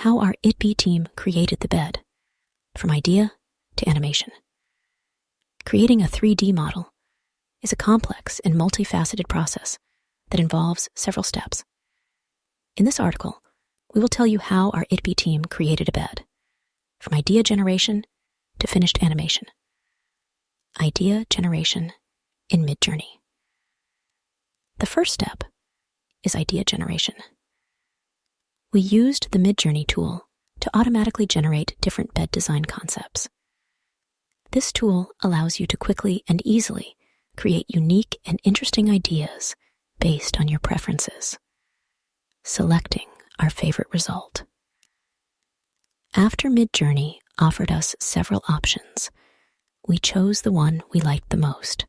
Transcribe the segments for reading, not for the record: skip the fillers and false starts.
how our ITBE team created the bed, from idea to animation. Creating a 3D model is a complex and multifaceted process that involves several steps. In this article, we will tell you how our ITBE team created a bed, from idea generation to finished animation. Idea generation in Midjourney. The first step is idea generation. We used the Midjourney tool to automatically generate different bed design concepts. This tool allows you to quickly and easily create unique and interesting ideas based on your preferences, selecting our favorite result. After Midjourney offered us several options, we chose the one we liked the most.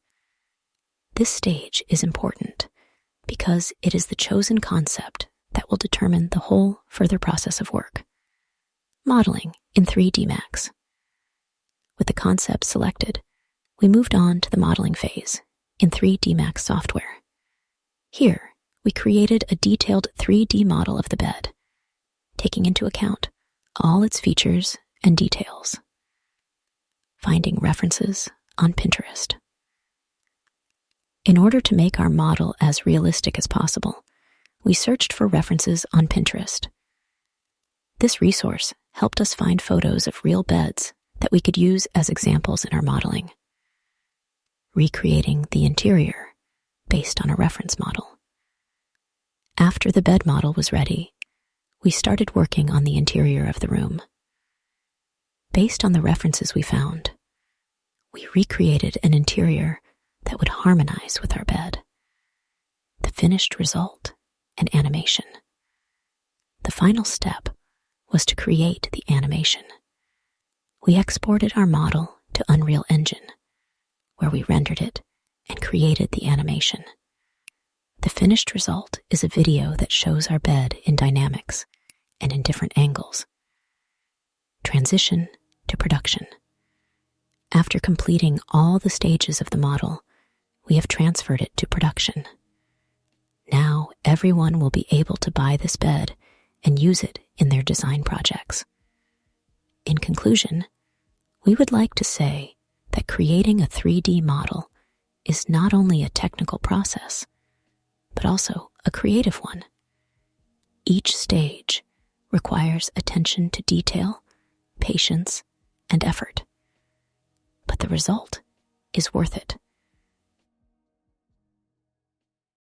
This stage is important because it is the chosen concept that will determine the whole further process of work. Modeling in 3D Max. With the concept selected, we moved on to the modeling phase in 3D Max software. Here, we created a detailed 3D model of the bed, taking into account all its features and details. Finding references on Pinterest. In order to make our model as realistic as possible, we searched for references on Pinterest. This resource helped us find photos of real beds that we could use as examples in our modeling. Recreating the interior based on a reference model. After the bed model was ready, we started working on the interior of the room. Based on the references we found, we recreated an interior that would harmonize with our bed. The finished result, an animation. The final step was to create the animation. We exported our model to Unreal Engine, where we rendered it and created the animation. The finished result is a video that shows our bed in dynamics and in different angles. Transition to production. After completing all the stages of the model, we have transferred it to production. Now everyone will be able to buy this bed and use it in their design projects. In conclusion, we would like to say that creating a 3D model is not only a technical process, but also a creative one. Each stage requires attention to detail, patience, and effort. But the result is worth it.